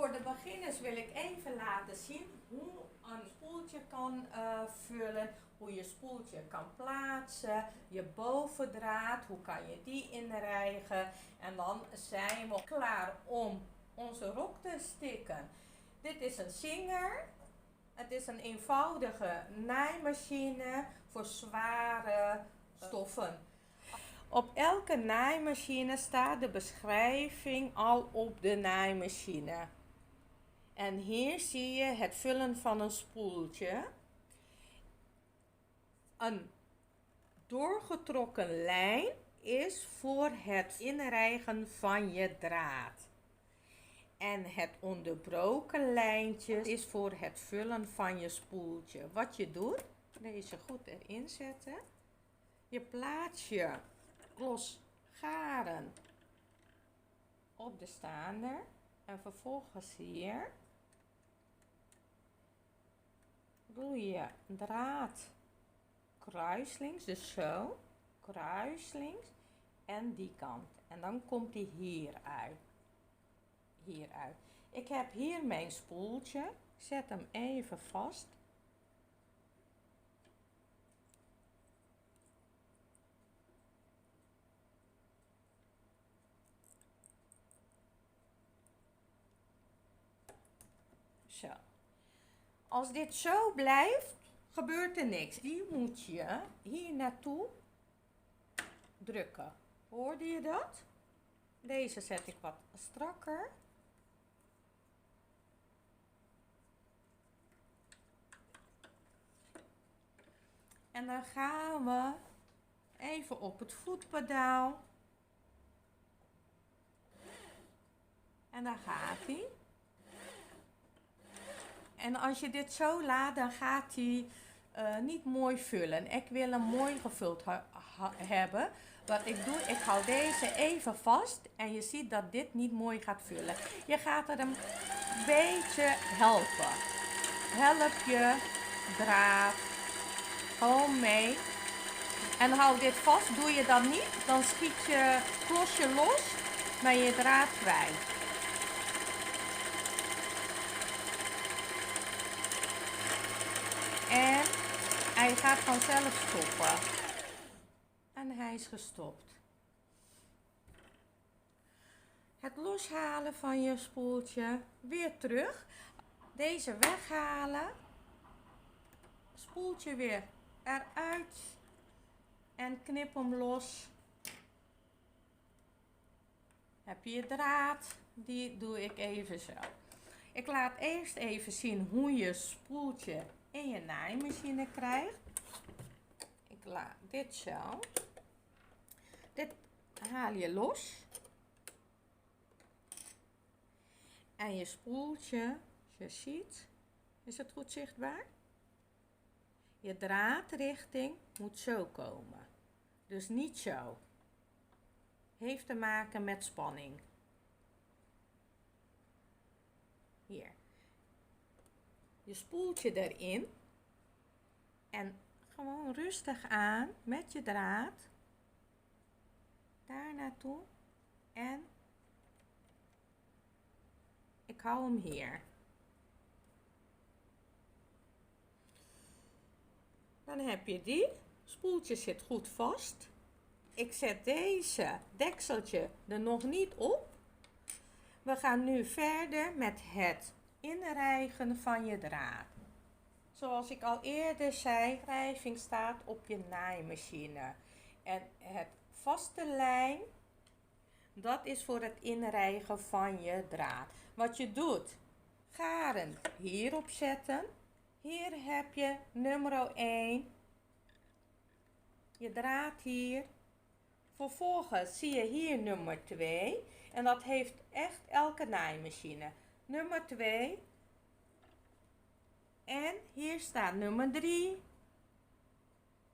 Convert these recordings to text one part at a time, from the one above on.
Voor de beginners wil ik even laten zien hoe een spoeltje kan vullen, hoe je spoeltje kan plaatsen, je bovendraad, hoe kan je die inrijgen en dan zijn we klaar om onze rok te stikken. Dit is een Singer. Het is een eenvoudige naaimachine voor zware stoffen. Op elke naaimachine staat de beschrijving al op de naaimachine. En hier zie je het vullen van een spoeltje. Een doorgetrokken lijn is voor het inrijgen van je draad. En het onderbroken lijntje is voor het vullen van je spoeltje. Wat je doet, deze goed erin zetten. Je plaatst je los garen op de staander en vervolgens hier doe je draad kruislings, dus zo, kruislings en die kant. En dan komt die hieruit. Ik heb hier mijn spoeltje, ik zet hem even vast. Zo. Als dit zo blijft, gebeurt er niks. Die moet je hier naartoe drukken. Hoorde je dat? Deze zet ik wat strakker. En dan gaan we even op het voetpedaal. En dan gaat hij. En als je dit zo laat, dan gaat hij niet mooi vullen. Ik wil hem mooi gevuld hebben. Wat ik doe, ik hou deze even vast. En je ziet dat dit niet mooi gaat vullen. Je gaat er een beetje helpen. Help je draad gewoon mee. En hou dit vast. Doe je dat niet, dan schiet je klosje los. Ben je draad kwijt. En hij gaat vanzelf stoppen. En hij is gestopt. Het loshalen van je spoeltje. Weer terug. Deze weghalen. Spoeltje weer eruit. En knip hem los. Heb je je draad. Die doe ik even zo. Ik laat eerst even zien hoe je spoeltje in je naaimachine krijgt. Ik laat dit zo. Dit haal je los. En je spoeltje, als je ziet, is het goed zichtbaar? Je draadrichting moet zo komen. Dus niet zo. Heeft te maken met spanning. Hier. Je spoeltje erin. En gewoon rustig aan met je draad. Daar naartoe. En ik hou hem hier. Dan heb je die. Spoeltje zit goed vast. Ik zet deze dekseltje er nog niet op. We gaan nu verder met het inrijgen van je draad. Zoals ik al eerder zei, wrijving staat op je naaimachine. En het vaste lijn, dat is voor het inrijgen van je draad. Wat je doet, garen hierop zetten. Hier heb je nummer 1. Je draad hier. Vervolgens zie je hier nummer 2. En dat heeft echt elke naaimachine. Nummer 2. En hier staat nummer 3.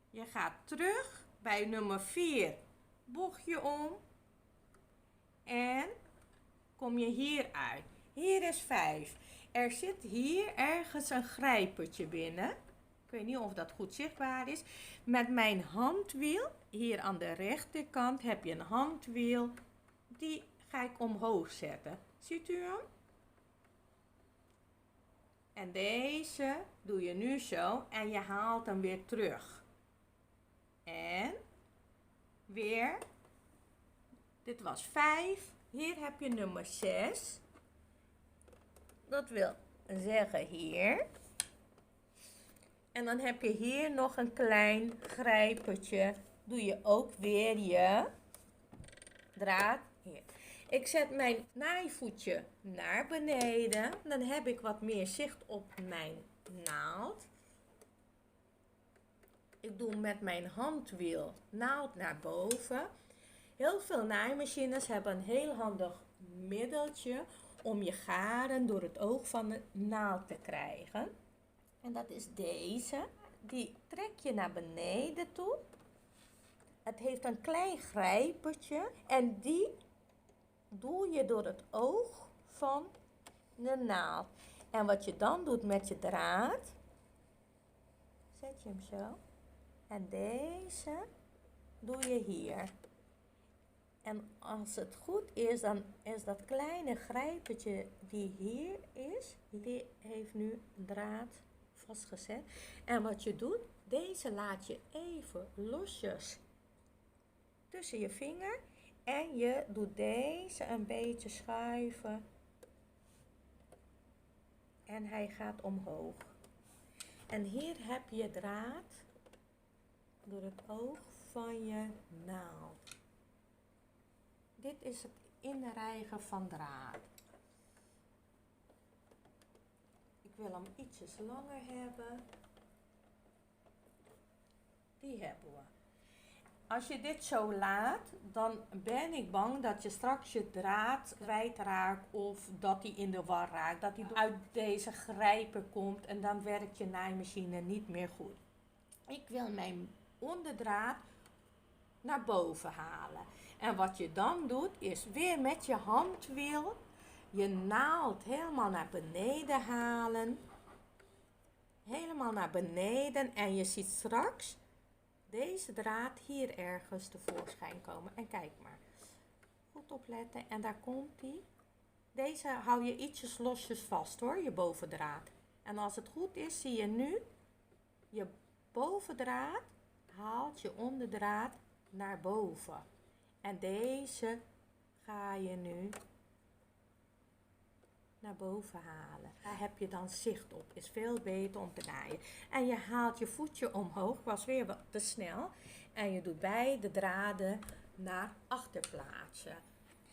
Je gaat terug bij nummer 4. Boeg je om. En kom je hier uit. Hier is 5. Er zit hier ergens een grijpertje binnen. Ik weet niet of dat goed zichtbaar is. Met mijn handwiel, hier aan de rechterkant heb je een handwiel. Die ga ik omhoog zetten. Ziet u hem? En deze doe je nu zo en je haalt hem weer terug. En weer, dit was 5, hier heb je nummer 6. Dat wil zeggen hier. En dan heb je hier nog een klein grijpertje. Doe je ook weer je draad hier. Ik zet mijn naaivoetje naar beneden. Dan heb ik wat meer zicht op mijn naald. Ik doe met mijn handwiel naald naar boven. Heel veel naaimachines hebben een heel handig middeltje om je garen door het oog van de naald te krijgen. En dat is deze. Die trek je naar beneden toe. Het heeft een klein grijpertje en die doe je door het oog van de naald. En wat je dan doet met je draad, zet je hem zo. En deze doe je hier. En als het goed is, dan is dat kleine grijpertje die hier is, die heeft nu draad vastgezet. En wat je doet, deze laat je even losjes tussen je vinger. En je doet deze een beetje schuiven. En hij gaat omhoog. En hier heb je draad door het oog van je naald. Dit is het inrijgen van draad. Ik wil hem ietsjes langer hebben. Die hebben we. Als je dit zo laat, dan ben ik bang dat je straks je draad kwijtraakt of dat hij in de war raakt. Dat hij uit deze grijper komt en dan werkt je naaimachine niet meer goed. Ik wil mijn onderdraad naar boven halen. En wat je dan doet, is weer met je handwiel je naald helemaal naar beneden halen. Helemaal naar beneden en je ziet straks deze draad hier ergens tevoorschijn komen. En kijk maar. Goed opletten. En daar komt die. Deze hou je ietsjes losjes vast hoor, je bovendraad. En als het goed is, zie je nu je bovendraad haalt je onderdraad naar boven. En deze ga je nu naar boven halen. Daar heb je dan zicht op. Is veel beter om te naaien. En je haalt je voetje omhoog. Was weer wat te snel. En je doet beide draden naar achter plaatsen.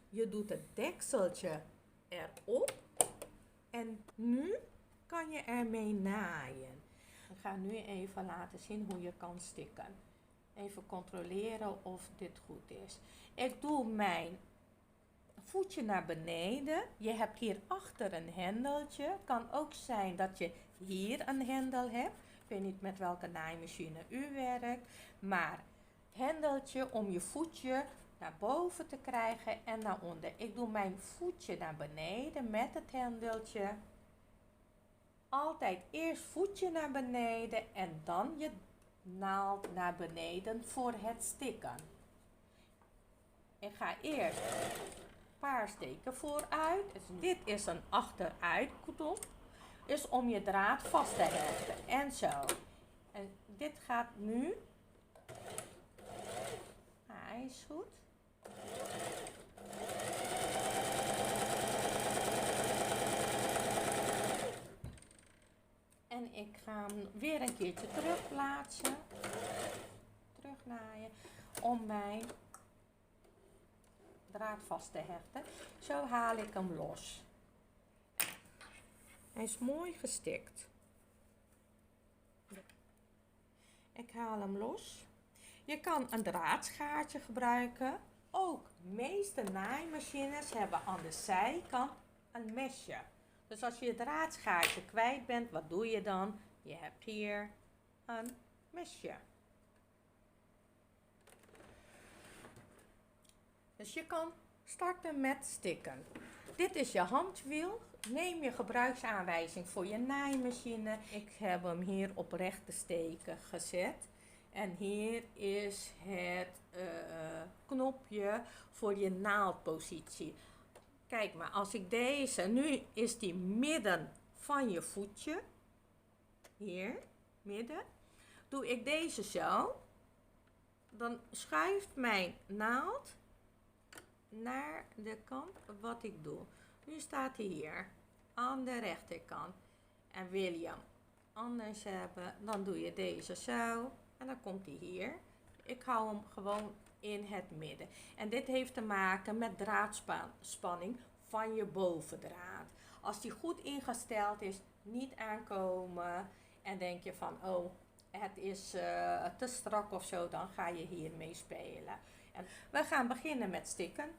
Je doet het dekseltje erop. En nu kan je ermee naaien. Ik ga nu even laten zien hoe je kan stikken. Even controleren of dit goed is. Ik doe mijn voetje naar beneden. Je hebt hier achter een hendeltje. Kan ook zijn dat je hier een hendel hebt. Ik weet niet met welke naaimachine u werkt. Maar hendeltje om je voetje naar boven te krijgen en naar onder. Ik doe mijn voetje naar beneden met het hendeltje. Altijd eerst voetje naar beneden en dan je naald naar beneden voor het stikken. Ik ga eerst een paar steken vooruit. Dus dit is een achteruitknop. Is om je draad vast te hechten. En zo. En dit gaat nu. Hij is goed. En ik ga hem weer een keertje terugplaatsen. Terugnaaien. Om mijn draad vast te hechten. Zo haal ik hem los. Hij is mooi gestikt. Ik haal hem los. Je kan een draadschaartje gebruiken. Ook meeste naaimachines hebben aan de zijkant een mesje. Dus als je je draadschaartje kwijt bent, wat doe je dan? Je hebt hier een mesje. Dus je kan starten met stikken. Dit is je handwiel. Neem je gebruiksaanwijzing voor je naaimachine. Ik heb hem hier op rechte steken gezet. En hier is het knopje voor je naaldpositie. Kijk maar, als ik deze, nu is die midden van je voetje, hier, midden, doe ik deze zo. Dan schuift mijn naald naar de kant wat ik doe. Nu staat hij hier aan de rechterkant. En wil je hem anders hebben, dan doe je deze zo. En dan komt hij hier. Ik hou hem gewoon in het midden. En dit heeft te maken met draadspanning van je bovendraad. Als die goed ingesteld is, niet aankomen. En denk je van, oh, het is te strak of zo, dan ga je hiermee spelen. En we gaan beginnen met stikken.